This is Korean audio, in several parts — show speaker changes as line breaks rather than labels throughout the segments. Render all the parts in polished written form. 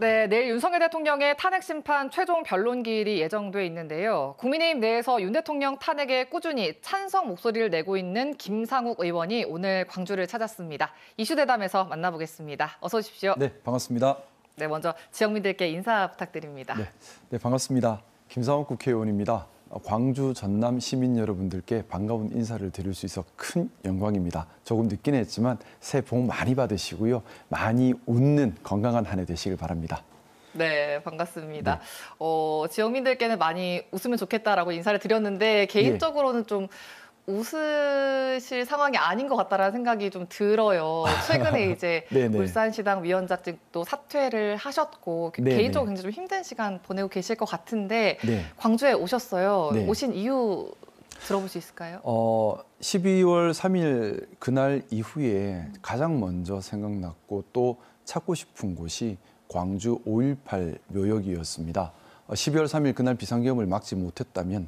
네, 내일 윤석열 대통령의 탄핵 심판 최종 변론기일이 예정돼 있는데요. 국민의힘 내에서 윤 대통령 탄핵에 꾸준히 찬성 목소리를 내고 있는 김상욱 의원이 오늘 광주를 찾았습니다. 이슈 대담에서 만나보겠습니다. 어서 오십시오.
네, 반갑습니다.
네, 먼저 지역민들께 인사 부탁드립니다.
네, 반갑습니다. 김상욱 국회의원입니다. 광주 전남 시민 여러분들께 반가운 인사를 드릴 수 있어 큰 영광입니다. 조금 늦긴 했지만 새해 복 많이 받으시고요. 많이 웃는 건강한 한 해 되시길 바랍니다.
네, 반갑습니다. 네. 지역민들께는 많이 웃으면 좋겠다라고 인사를 드렸는데 개인적으로는 좀 웃으실 상황이 아닌 것 같다라는 생각이 좀 들어요. 최근에 이제 울산시당 위원장직도 사퇴를 하셨고 개인적으로 굉장히 좀 힘든 시간 보내고 계실 것 같은데 광주에 오셨어요. 오신 이유 들어볼 수 있을까요?
12월 3일 그날 이후에 가장 먼저 생각났고 또 찾고 싶은 곳이 광주 5.18 묘역이었습니다. 12월 3일 그날 비상계엄을 막지 못했다면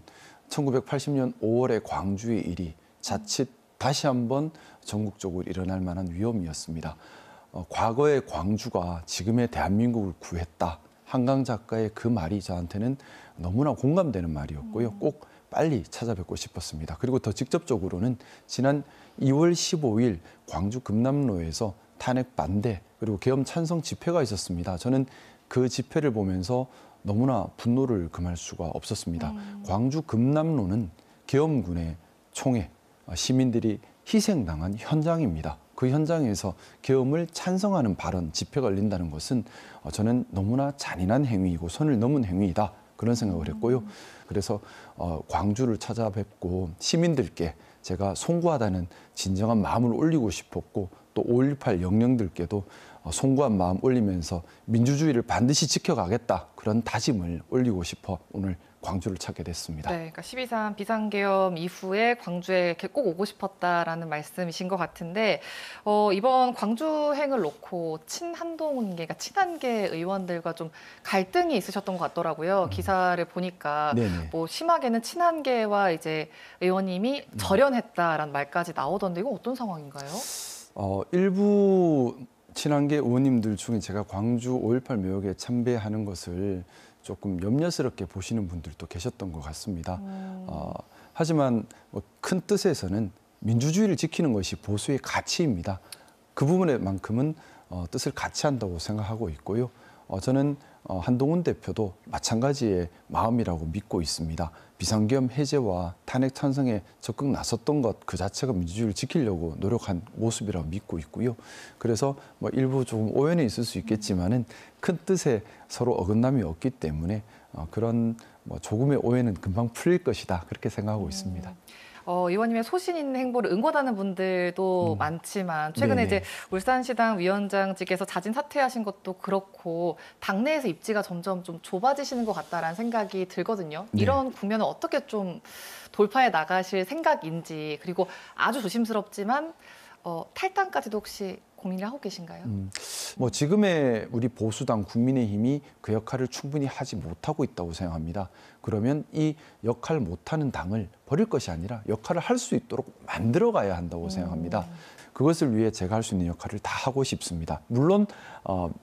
1980년 5월의 광주의 일이 자칫 다시 한번 전국적으로 일어날 만한 위험이었습니다. 과거의 광주가 지금의 대한민국을 구했다. 한강 작가의 그 말이 저한테는 너무나 공감되는 말이었고요. 꼭 빨리 찾아뵙고 싶었습니다. 그리고 더 직접적으로는 지난 2월 15일 광주 금남로에서 탄핵 반대 그리고 계엄 찬성 집회가 있었습니다. 저는 그 집회를 보면서 너무나 분노를 금할 수가 없었습니다. 광주 금남로는 계엄군의 총에 시민들이 희생당한 현장입니다. 그 현장에서 계엄을 찬성하는 발언, 집회가 열린다는 것은 저는 너무나 잔인한 행위이고 선을 넘은 행위이다. 그런 생각을 했고요. 그래서 광주를 찾아뵙고 시민들께 제가 송구하다는 진정한 마음을 올리고 싶었고 또 5.18 영령들께도 송구한 마음 올리면서 민주주의를 반드시 지켜가겠다. 그런 다짐을 올리고 싶어 오늘 광주를 찾게 됐습니다.
네, 그러니까 12.3 비상계엄 이후에 광주에 꼭 오고 싶었다라는 말씀이신 것 같은데 이번 광주행을 놓고 친한동훈계, 그러니까 친한계 의원들과 좀 갈등이 있으셨던 것 같더라고요. 기사를 보니까 뭐 심하게는 친한계와 이제 의원님이 절연했다라는 말까지 나오던데 이건 어떤 상황인가요?
일부 친한계 의원님들 중에 제가 광주 5.18 묘역에 참배하는 것을 조금 염려스럽게 보시는 분들도 계셨던 것 같습니다. 하지만 큰 뜻에서는 민주주의를 지키는 것이 보수의 가치입니다. 그 부분에만큼은 뜻을 같이 한다고 생각하고 있고요. 저는 한동훈 대표도 마찬가지의 마음이라고 믿고 있습니다. 비상계엄 해제와 탄핵 찬성에 적극 나섰던 것 그 자체가 민주주의를 지키려고 노력한 모습이라고 믿고 있고요. 그래서 일부 조금 오해는 있을 수 있겠지만은 큰 뜻에 서로 어긋남이 없기 때문에 그런 조금의 오해는 금방 풀릴 것이다 그렇게 생각하고 있습니다.
의원님의 소신 있는 행보를 응원하는 분들도 많지만 최근에 이제 울산시당 위원장직에서 자진 사퇴하신 것도 그렇고 당내에서 입지가 점점 좀 좁아지시는 것 같다라는 생각이 들거든요. 이런 국면을 어떻게 좀 돌파해 나가실 생각인지 그리고 아주 조심스럽지만 탈당까지도 혹시 고민을 하고 계신가요?
지금의 우리 보수당 국민의힘이 그 역할을 충분히 하지 못하고 있다고 생각합니다. 그러면 이 역할 못하는 당을 버릴 것이 아니라 역할을 할 수 있도록 만들어가야 한다고 생각합니다. 그것을 위해 제가 할 수 있는 역할을 다 하고 싶습니다. 물론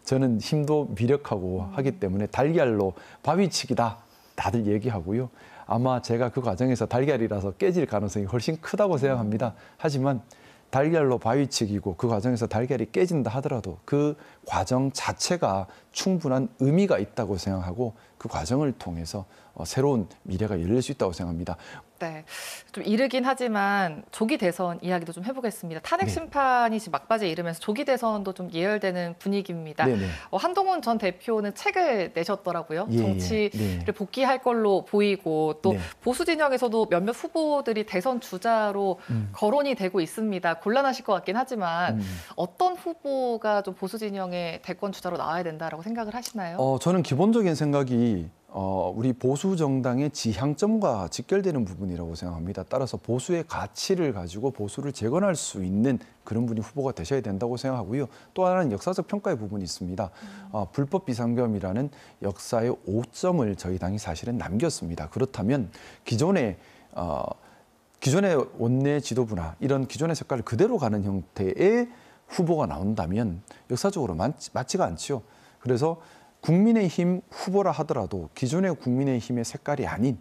저는 힘도 미력하고 하기 때문에 달걀로 바위치기다 다들 얘기하고요. 아마 제가 그 과정에서 달걀이라서 깨질 가능성이 훨씬 크다고 생각합니다. 하지만 달걀로 바위치기고 그 과정에서 달걀이 깨진다 하더라도 그 과정 자체가 충분한 의미가 있다고 생각하고 그 과정을 통해서 새로운 미래가 열릴 수 있다고 생각합니다.
네, 좀 이르긴 하지만 조기 대선 이야기도 좀 해보겠습니다. 탄핵 심판이 지금 막바지에 이르면서 조기 대선도 좀 예열되는 분위기입니다. 한동훈 전 대표는 책을 내셨더라고요. 정치를 복귀할 걸로 보이고 또 보수 진영에서도 몇몇 후보들이 대선 주자로 거론이 되고 있습니다. 곤란하실 것 같긴 하지만 어떤 후보가 좀 보수 진영의 대권 주자로 나와야 된다라고 생각을 하시나요?
저는 기본적인 생각이 우리 보수 정당의 지향점과 직결되는 부분이라고 생각합니다. 따라서 보수의 가치를 가지고 보수를 재건할 수 있는 그런 분이 후보가 되셔야 된다고 생각하고요. 또 하나는 역사적 평가의 부분이 있습니다. 불법 비상계엄이라는 역사의 오점을 저희 당이 사실은 남겼습니다. 그렇다면 기존의 원내 지도부나 이런 기존의 색깔을 그대로 가는 형태의 후보가 나온다면 역사적으로 맞지가 않지요. 그래서 국민의힘 후보라 하더라도 기존의 국민의힘의 색깔이 아닌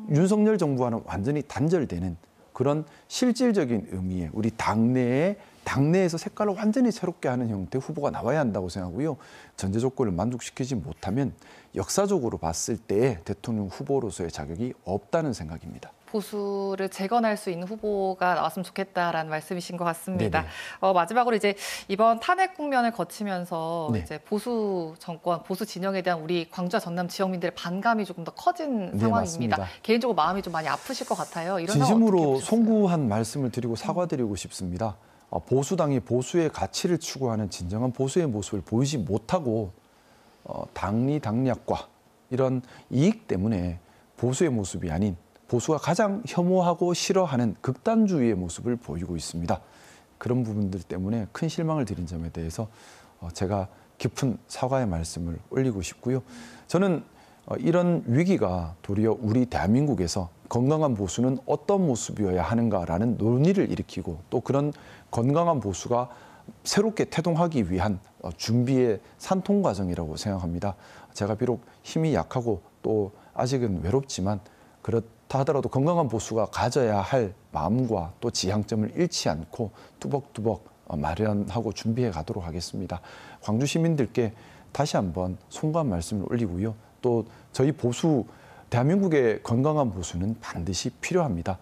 윤석열 정부와는 완전히 단절되는 그런 실질적인 의미의 우리 당내에서 색깔을 완전히 새롭게 하는 형태의 후보가 나와야 한다고 생각하고요. 전제 조건을 만족시키지 못하면 역사적으로 봤을 때 대통령 후보로서의 자격이 없다는 생각입니다.
보수를 재건할 수 있는 후보가 나왔으면 좋겠다라는 말씀이신 것 같습니다. 마지막으로 이제 이번 탄핵 국면을 거치면서
네.
이제 보수 정권, 보수 진영에 대한 우리 광주와 전남 지역민들의 반감이 조금 더 커진 상황입니다.
맞습니다.
개인적으로 마음이 좀 많이 아프실 것 같아요. 이런 상황
진심으로
어떻게 보셨어요?
송구한 말씀을 드리고 사과드리고 싶습니다. 보수당이 보수의 가치를 추구하는 진정한 보수의 모습을 보이지 못하고 당리당략과 이런 이익 때문에 보수의 모습이 아닌 보수가 가장 혐오하고 싫어하는 극단주의의 모습을 보이고 있습니다. 그런 부분들 때문에 큰 실망을 드린 점에 대해서 제가 깊은 사과의 말씀을 올리고 싶고요. 저는 이런 위기가 도리어 우리 대한민국에서 건강한 보수는 어떤 모습이어야 하는가라는 논의를 일으키고 또 그런 건강한 보수가 새롭게 태동하기 위한 준비의 산통 과정이라고 생각합니다. 제가 비록 힘이 약하고 또 아직은 외롭지만 그렇다 하더라도 건강한 보수가 가져야 할 마음과 또 지향점을 잃지 않고 뚜벅뚜벅 마련하고 준비해 가도록 하겠습니다. 광주 시민들께 다시 한번 송구한 말씀을 올리고요. 또 저희 보수, 대한민국의 건강한 보수는 반드시 필요합니다.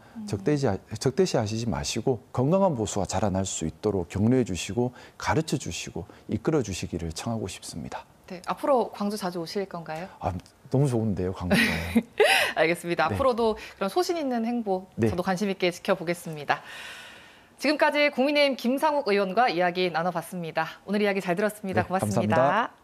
적대시하시지 마시고 건강한 보수가 자라날 수 있도록 격려해 주시고 가르쳐 주시고 이끌어 주시기를 청하고 싶습니다.
네, 앞으로 광주 자주 오실 건가요?
너무 좋은데요, 광주가.
알겠습니다.
네.
앞으로도 그런 소신 있는 행보
네.
저도 관심 있게 지켜보겠습니다. 지금까지 국민의힘 김상욱 의원과 이야기 나눠봤습니다. 오늘 이야기 잘 들었습니다.
네,
고맙습니다.
감사합니다.